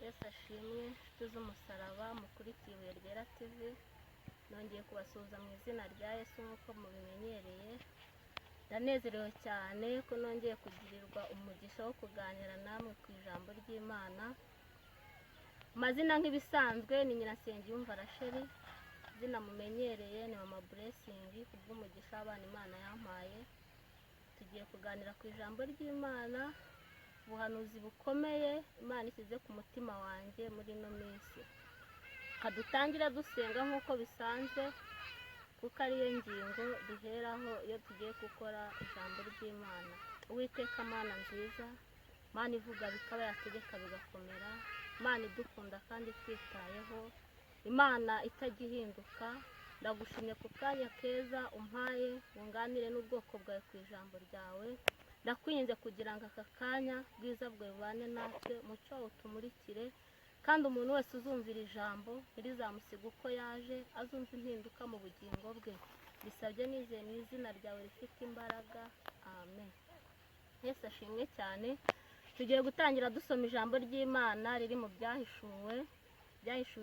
Yesu ashimwe inshuti z'umusaraba mukurikiye Ibuye Ryera TV, nongeye kubasuhuza mu izina rya Yesu nk'uko mubimenyereye. Ndanezerewe cyane ko nongeye kugirirwa umugisha wo kuganira namwe ku ijambo ry'Imana. Amazina nk'ibisanzwe ni Nyirasengiyumva Rachel, izina mumenyereye ni Mama Blessing kubw'umugisha abana Imana yampaye. Tugiye kuganira ku ijambo ry'Imana, ubuhanuzi bukomeye Imana ishyize ku mutima wanjye muri ino minsi. Kadutangira dusenga nk'uko bisanzwe, kuko ariyo ngingo duheraho iyo tugiye gukora ijambo ry'Imana. Uwiteka Mana nziza, Mana ivuga bikaba, yategeka bigakomera, Imana idukunda kandi twitayeho, Imana itagihinduka, ndagushimye ku kanya keza umpaye wunganire n'ubwoko bwawe ku ijambo ryawe. Ndakwinze kugira ngo aka kanya bwiza bwawe bubane natwe, umucyo wawe utumurikire, kandi umuntu wese uzumvira ijambo ntirizamusiga uko yaje, azumva impinduka mu bugingo bwe. Bisabye nizeye mu izina ryawe rifite imbaraga, amen. Yesu ashimwe cyane. Tugiye gutangira dusoma ijambo ry'Imana riri mu byahishuwe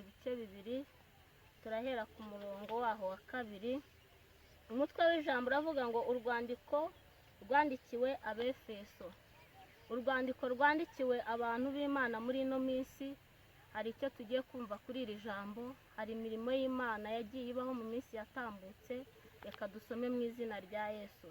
ibice bibiri. Turahera ku murongo waho wa 2. Umutwe w'ijambo uravuga ngo urwandiko rwandikiwe Abefeso. Urwandiko rwandikiwe abantu b'Imana muri ino minsi. Hari icyo tugiye kumva kuri iri jambo, hari imirimo y'Imana yagiye ibaho mu minsi yatambutse. Reka dusome mu izina rya Yesu.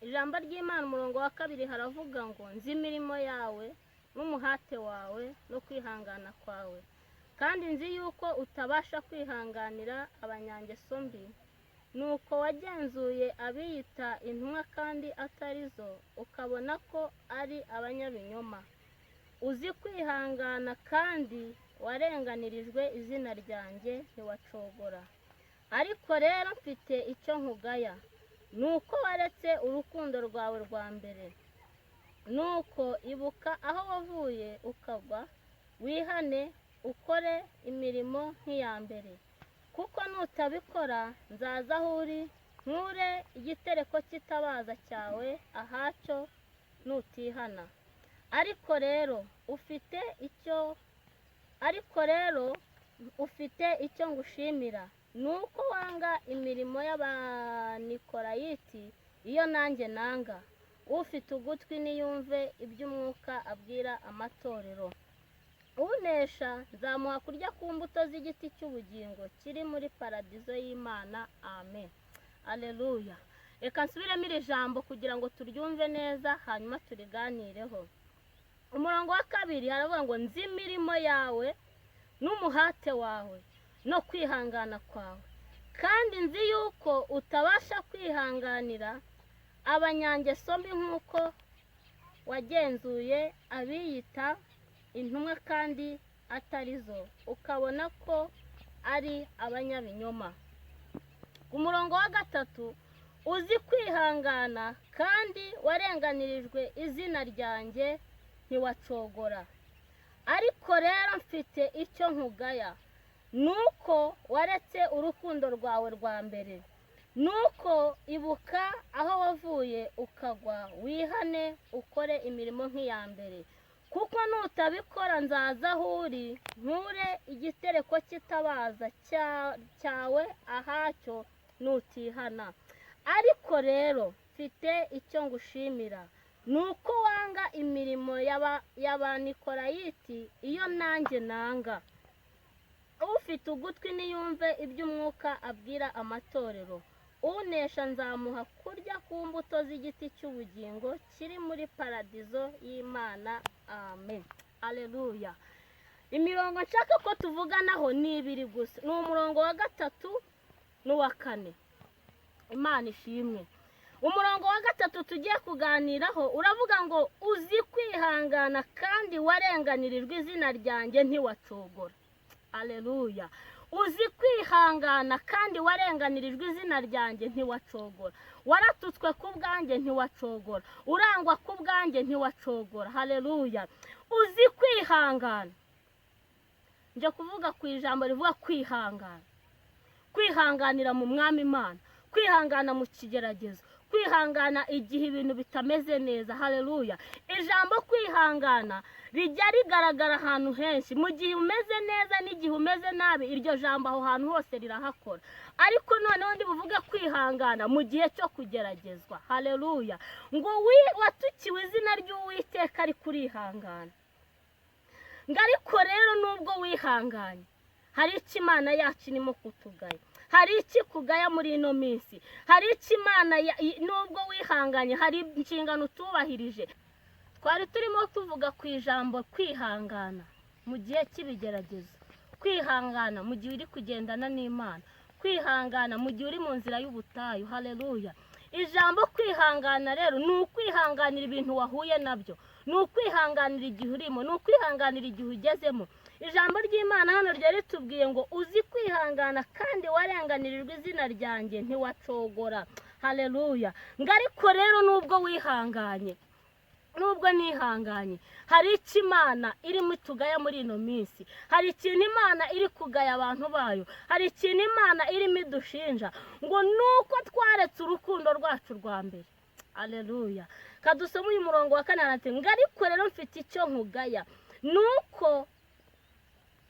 Ijambo ry'Imana umurongo wa 2 haravuga ngo nzi imirimo yawe n'umuhate wawe no kwihangana kwawe, kandi nzi yuko utabasha kwihanganira abanyangeso mbi, nuko wagenzuye abiyita intumwa kandi atari zo, ukabona ko ari abanyabinyoma. Uzi kwihangana kandi warenganirijwe izina ryanjye ntiwacogora. Ariko rero mfite icyo nkugaya, nuko waretse urukundo rwawe rwa mbere. Nuko ibuka aho wavuye ukagwa, wihane ukore imirimo nk'iya mbere. Kuko nutabikora nzaza aho uri, nkure igitereko cy'itabaza cyawe ahacyo nutihana. Ariko rero ufite icyo ngushimira, nuko wanga imirimo y'Abanikolayiti, iyo nanjye nanga. Ufite ugutwi niyumve iby'umwuka abwira amatorero. Unesha nzamuha kurya ku mbuto z'igiti cy'ubugingo kiri muri paradizo y'Imana, amen. Aleluya. Reka nsubiremo iri jambo kugira ngo turyumve neza, hanyuma turiganireho. Umurongo wa 2 haravuga ngo nzi imirimo yawe n'umuhate wawe no kwihangana kwawe, kandi nzi yuko utabasha kwihanganira abanyangeso mbi, nk'uko wagenzuye abiyita intumwa kandi atari zo, ukabona ko ari abanyabinyoma. Ku murongo wa 3 uzi kwihangana kandi warenganirijwe izina ryanjye ntiwacogora. Ariko rero mfite icyo nkugaya, nuko waretse urukundo rwawe rwa mbere. Nuko ibuka aho wavuye ukagwa, wihane ukore imirimo nk'iya mbere. Kuko nutabikora nzaza aho uri, nkure igitereko cy'itabaza cyawe ahacyo nutihana. Ariko rero mfite icyo ngushimira, nuko wanga imirimo y'Abanikolayiti, iyo nanjye nanga. Ufite ugutwi niyumve iby'umwuka abwira amatorero. Unesha nzamuha kurya ku mbuto z'igiti cy'ubugingo kiri muri paradizo y'Imana, amen. Aleluya. Imirongo nshaka ko tuvuganaho ni 2 gusa, ni umurongo wa 3 n'uwa 4. Imana ishimwe. Umurongo wa 3 tugiye kuganiraho uravuga ngo uzi kwihangana kandi warenganirijwe izina ryanjye ntiwacogora. Aleluya. Uzi kwihangana kandi warenganirijwe izina ryanjye ntiwacogora. Waratutswe ku bwanjye ntiwacogora, urangwa ku bwanjye ntiwacogora. Haleluya. Uzi kwihangana. Nje kuvuga ku ijambo rivuga kwihangana. Kwihanganira mu mwami Imana, kwihangana mu kigeragezo, kwihangana igihe ibintu bitameze neza. Haleluya. Ijambo kwihangana rijya rigaragara ahantu henshi, mu gihe umeze neza n'igihe umeze nabi, iryo jambo aho hantu hose rirahakora. Ariko noneho ndi buvuge kwihangana mu gihe cyo kugeragezwa. Haleluya. Ngo watukiwe izina ry'Uwiteka ari kurihangana. Ariko rero nubwo wihanganye, hari icyo Imana yacu irimo kutugaya, hari iki kugaya muri ino minsi, hari icyo Imana nubwo wihanganye hari inshingano utubahirije. Twari turimo tuvuga ku ijambo kwihangana mu gihe cy'ibigeragezo, kwihangana mu gihe uri kugendana n'Imana, kwihangana mu gihe uri mu nzira y'ubutayu. Haleluya. Ijambo kwihangana rero ni ukwihanganira ibintu wahuye nabyo, ni ukwihanganira igihe urimo, ni ukwihanganira igihe ugezemo. Ijambo ry'Imana hano ryari ritubwiye ngo uzi kwihangana kandi warenganirirwa izina ryanjye ntiwacogora. Haleluya. Ariko rero nubwo wihanganye, nubwo nihanganye, hari icyo Imana irimo itugaya muri ino minsi, hari ikintu Imana iri kugaya abantu bayo, hari ikintu Imana irimo idushinja ngo nuko twaretse urukundo rwacu rwa mbere. Haleluya. Kadusoma uyu murongo wa 4 ngo ariko rero mfite icyo nkugaya, nuko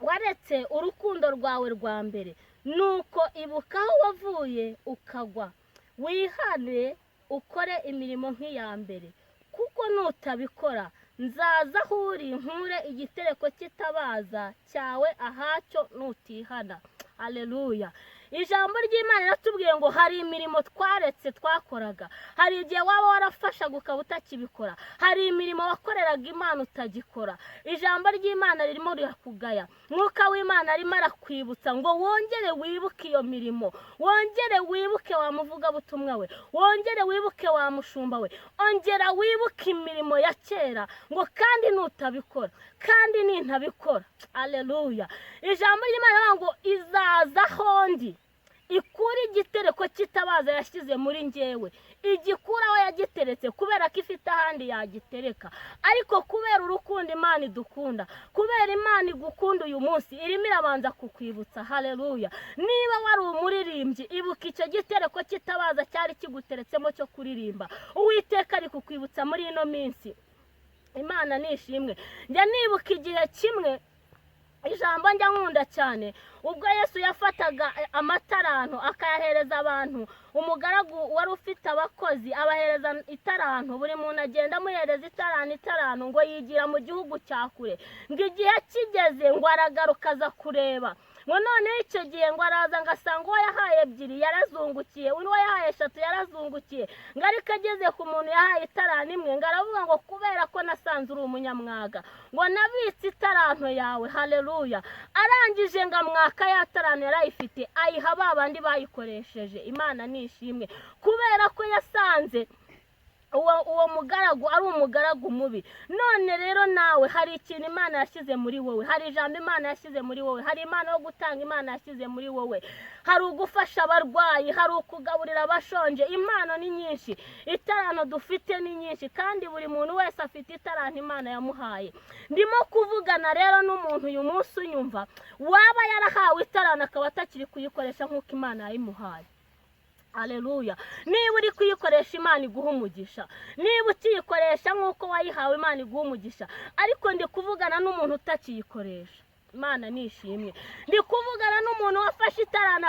waretse urukundo rwawe rwa mbere. Nuko ibuka aho wavuye ukagwa, wihane ukore imirimo nk'iya mbere, kuko nutabikora nzaza aho uri nkure igitereko cy'itabaza cyawe ahacyo nutihana. Haleluya. Ijambo ry'Imana riratubwiye ngo hari imirimo twaretse twakoraga, hari igihe waba warafashaga ukaba utakibikora, hari imirimo wakoreraga Imana utagikora. Ijambo ry'Imana ririmo rirakugaya, Mwuka w'Imana arimo arakwibutsa ngo wongere wibuke iyo mirimo, wongere wibuke wa muvugabutumwa we, wongere wibuke wa mushumba we, ongera wibuke imirimo ya kera, ngo kandi nutabikora, kandi nintabikora. Haleluya. Ijambo ry'Imana ngo izaza hondi ikuri igitereko cy'itabaza yashyize muri njyewe, igikura aho yagiteretse kubera ko ifite ahandi yagitereka. Ariko kubera urukundo Imana idukunda, kubera Imana igukunda uyu munsi, irimo irabanza kukwibutsa. Haleluya. Niba wari umuririmbyi, ibuka icyo gitereko cy'itabaza cyari kiguteretsemo cyo kuririmba. Uwiteka ari kukwibutsa muri ino minsi. Imana nishimwe. Njya nibuka igihe kimwe, ijambo njya nkunda cyane, ubwo Yesu yafataga amataranto akayahereza abantu. Umugaragu wari ufite abakozi abahereza itaranto, buri muntu agenda amuhereza itaranto ngo yigira mu gihugu cya kure. Ngo igihe kigeze ngo aragaruka aza kureba, ngo noneho icyo gihe ngo araza ngo asanga uwo yahaye 2 yarazungukiye, uwo yahaye 3 yarazungukiye. Ngo ariko ageze ku muntu yahaye itaranto imwe, ngo aravuga ngo kubera ko nasanze uri umunyamwaga, ngo nabitse itaranto yawe. Haleluya. Arangije ngo amwaka ya taranto yarayifite, ayiha babandi bayikoresheje. Imana nishimwe, kubera ko yasanze uwo mugaragu ari umugaragu mubi. None rero nawe hari ikintu Imana yashyize muri wowe, hari ijambo Imana yashyize muri wowe, hari Imana yo gutanga Imana yashyize muri wowe, hari ugufasha abarwayi, hari ukugaburira abashonje. Impano ni nyinshi, itaranto dufite ni nyinshi, kandi buri muntu wese afite itaranto Imana yamuhaye. Ndimo kuvugana rero n'umuntu uyu munsi unyumva, waba yarahawe itaranto akaba atakiri kuyikoresha nk'uko Imana yayimuhaye. Haleluya. Niba uri kuyikoresha Imana iguha umugisha, niba ukiyikoresha nk'uko wayihawe Imana iguha umugisha. Ariko ndi kuvugana n'umuntu utakiyikoresha. Imana nishimwe. Ndi kuvugana n'umuntu wafashe itaranto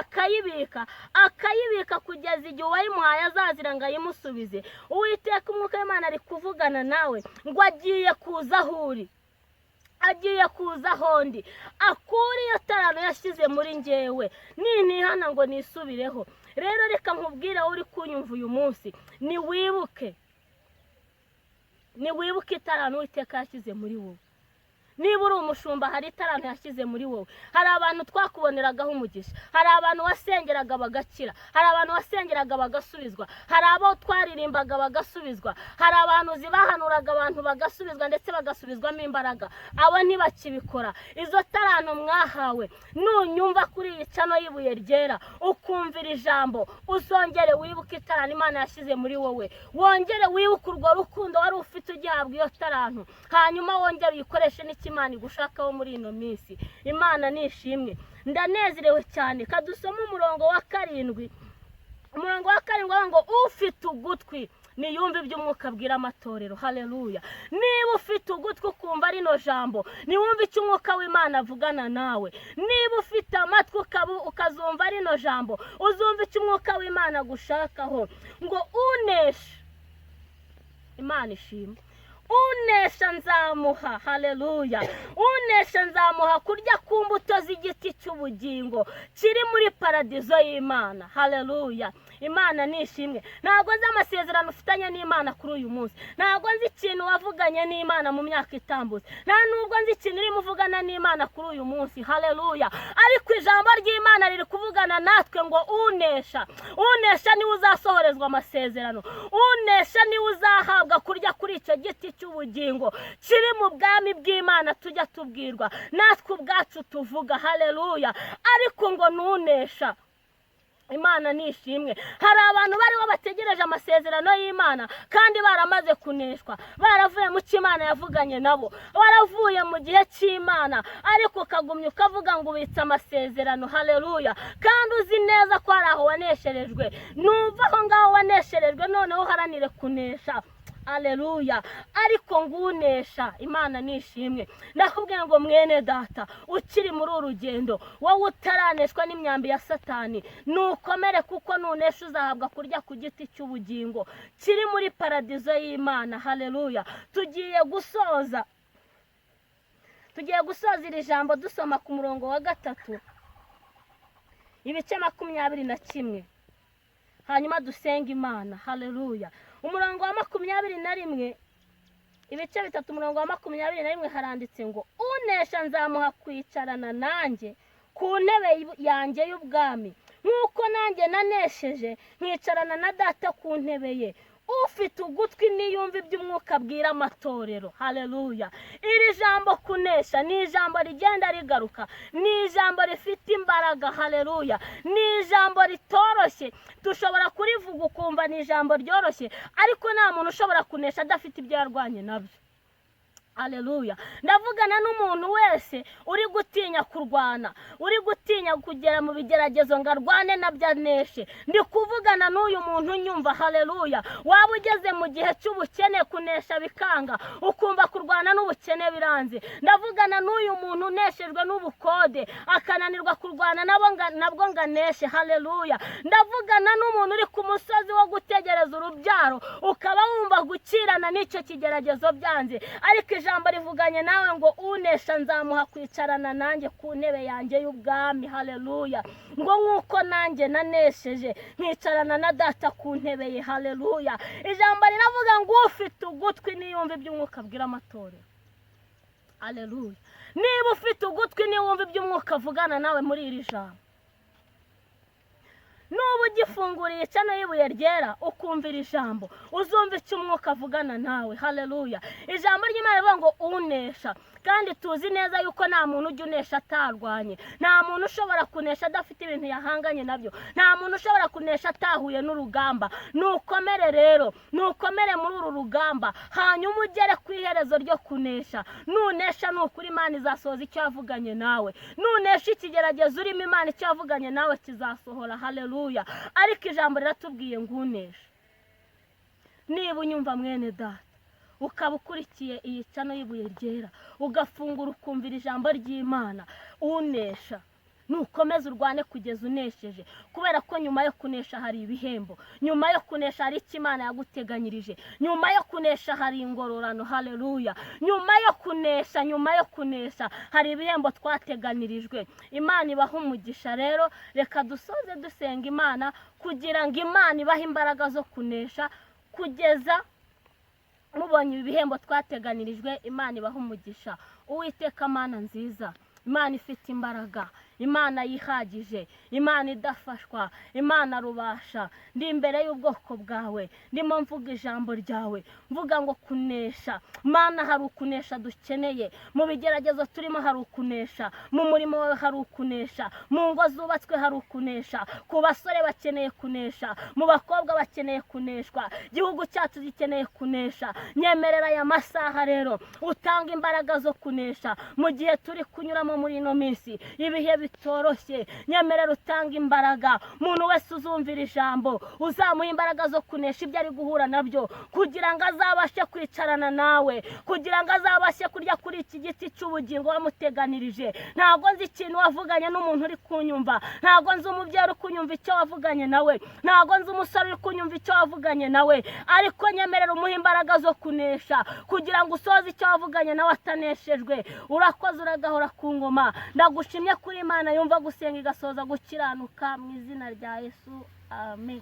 akayibika kugeza igihe uwayimuhaye azazira ngo ayimusubize. Uwiteka Umwuka w'Imana ari kuvugana nawe ngo agiye kuza aho uri, agiye kuza hondi akuri iyo taranto yashyize muri njyewe, nintihana ngo nisubireho. Rero reka nkubwire uri kunyumva uyu munsi, ni wibuke itaranto Uwiteka yashyize muri wowe. Niba uri umushumba, hari itaranto yashyize muri wowe. Hari abantu twakuboneragaho umugisha, hari abantu wasengeraga bagakira, hari abantu wasengeraga bagasubizwa, hari abo twaririmbaga bagasubizwa, hari abantu zibahanuraga abantu bagasubizwa ndetse bagasubizwamo imbaraga. Abo ntibakibikora. Izo taranto mwahawe, nunyumva kuri iyi cano y'ibuye ryera ukumvira ijambo, uzongere wibuke itaranto Imana yashyize muri wowe, wongere wibuke urwo rukundo wari ufite ugihabwa iyo taranto, hanyuma wongere uyikoreshe Imana igushakaho muri ino minsi. Imana nishimwe. Ndanezerewe cyane. Kadusoma umurongo wa 7 umurongo wa karindwi ngo ufite ugutwi niyumve iby'umwuka abwira amatorero. Haleluya. Niba ufite ugutwi ukumva rino jambo, niwumve icyo umwuka w'Imana avugana nawe. Niba ufite amatwi ukazumva rino jambo, uzumva icyo umwuka w'Imana agushakaho. Ngo unesha, Imana ishimwe, unesha nzamuha, haleluya, unesha nzamuha kurya ku mbuto z'igiti cy'ubugingo kiri muri paradizo y'Imana. Haleluya. Imana nishimwe. Ntabwo nzi amasezerano ufitanye n'Imana kuri uyu munsi, ntabwo nzi ikintu wavuganye n'Imana mu myaka itambutse, nta nubwo nzi ikintu urimo uvugana n'Imana kuri uyu munsi. Haleluya. Ariko ijambo ry'Imana riri kuvugana natwe ngo unesha, unesha niwe uzasohorezwa amasezerano, unesha niwe uzahabwa kurya kuri icyo giti cy'ubugingo kiri mu bwami bw'Imana tujya tubwirwa natwe ubwacu tuvuga. Haleluya. Ariko ngo nunesha, Imana nishimwe. Hari abantu bariho bategereje amasezerano y'Imana kandi baramaze kuneshwa, baravuye mu cy'Imana yavuganye nabo, baravuye mu gihe cy'Imana, ariko ukagumya ukavuga ngo ubitse amasezerano. Haleluya. Kandi uzi neza ko hari aho wanesherejwe. Numva aho ngaho wanesherejwe, noneho uharanire kunesha. Haleluya. Ariko ngunesha, Imana nishimwe. Ndakubwiye ngo mwene data, ukiri muri urugendo, wowe utaraneshwa n'imyambi ya Satani, nukomere, kuko nunesha uzahabwa kurya ku giti cy'ubugingo kiri muri paradizo y'Imana. Haleluya. Tugiye gusoza iri jambo dusoma ku murongo wa 3 ibice 21, hanyuma dusenga Imana. Haleluya. Umurongo wa 21 ibice 3 umurongo wa 21 haranditse ngo unesha nzamuha kwicarana nanjye ku ntebe yanjye y'ubwami, nk'uko nanjye nanesheje nkicarana na Data ku ntebe ye. Ufite ugutwi niyumve iby'umwuka abwira amatorero. Haleluya. Iri jambo kunesha ni ijambo rigenda rigaruka, ni ijambo rifite imbaraga. Haleluya. Ni ijambo ritoroshye, dushobora kurivuga ukumva ni ijambo ryoroshye, ariko nta muntu ushobora kunesha adafite ibyo yarwanye nabyo. Haleluya. Ndavugana n'umuntu wese uri gutinya kurwana, uri gutinya kugera mu bigeragezo ngo arwane nabyo aneshe. Ndi kuvugana n'uyu muntu nyumva. Haleluya. Waba ugeze mu gihe cy'ubukene kunesha bikanga, ukumva kurwana n'ubukene biranze. Ndavugana n'uyu muntu uneshejwe n'ubukode akananirwa kurwana nabwo nganeshe. Haleluya. Ndavugana n'umuntu uri ku musozi wo gutegereza urubyaro, ukaba wumva gukirana n'icyo kigeragezo byanze, ariko ijambo rivuganye nawe ngo unesha nzamuha kwicarana nanjye ku ntebe yanjye y'ubwami. Haleluya. Ngo nk'uko nanjye nanesheje nkicarana na Data ku ntebe ye. Haleluya. Ijambo riravuga ngo ufite ugutwi niyumve iby'umwuka abwira amatorero. Haleluya. Niba ufite ugutwi niwumve iby'umwuka avugana nawe muri iri jambo, nubu ugifunguriye cyane y'ibuye ryera ukumvira ijambo, uzumva icyo umwuka avugana nawe. Haleluya. Ijambo ry'Imana rivuga ngo unesha, kandi tuzi neza yuko nta muntu ujya unesha atarwanye, nta muntu ushobora kunesha adafite ibintu yahanganye nabyo, nta muntu ushobora kunesha atahuye n'urugamba. Nukomere rero, nukomere muri uru rugamba, hanyuma ugere ku iherezo ryo kunesha. Nunesha nukuri Imana izasohoza icyo yavuganye nawe, nunesha ikigeragezo urimo Imana icyo yavuganye nawe kizasohora. Haleluya. Ariko ijambo riratubwiye ngo unesha. Niba unyumva mwene data, ukaba ukurikiye iyi cano y'ibuye ryera, ugafungura ukumvira ijambo ry'Imana, unesha, nukomeze urwane kugeza unesheje, kubera ko nyuma yo kunesha hari ibihembo, nyuma yo kunesha hari icyo Imana yaguteganyirije, nyuma yo kunesha hari ingororano. Haleluya. Nyuma yo kunesha hari ibihembo twateganirijwe. Imana ibaha umugisha. Rero reka dusoze dusenga Imana kugira ngo Imana ibahe imbaraga zo kunesha kugeza mubonye ibihembo twateganirijwe. Imana ibaha umugisha. Uwiteka Mana nziza, Imana ifite imbaraga, Imana yihagije, Imana idafashwa, Imana rubasha, ndi imbere y'ubwoko bwawe, ndimo mvuga ijambo ryawe, mvuga ngo kunesha. Mana, hari ukunesha dukeneye, mu bigeragezo turimo hari ukunesha, mu murimo wawe hari ukunesha, mu ngo zubatswe hari ukunesha, ku basore bakeneye kunesha, mu bakobwa bakeneye kuneshwa, igihugu cyacu gikeneye kunesha. Nyemerera aya masaha rero utanga imbaraga zo kunesha mu gihe turi kunyuramo muri ino minsi, ibihe bitoroshye, nyemerera utanga imbaraga. Umuntu wese uzumvira ijambo uzamuha imbaraga zo kunesha ibyo ari guhura nabyo, kugira ngo azabashe kwicarana nawe, kugira ngo azabashe kurya kuri iki giti cy'ubugingo wamuteganirije. Ntabwo nzi ikintu wavuganye n'umuntu uri kunyumva, ntabwo nzi umubyeyi uri kunyumva icyo wavuganye nawe, ntabwo nzi umusore uri kunyumva icyo wavuganye nawe, ariko nyemerera umuha imbaraga zo kunesha, kugira ngo usoze icyo wavuganye nawe ataneshejwe. Urakoze, uragahora ku ngoma. Ndagushimye kuri Imana yumva gusenga igasoza gukiranuka, mu izina rya Yesu, amen.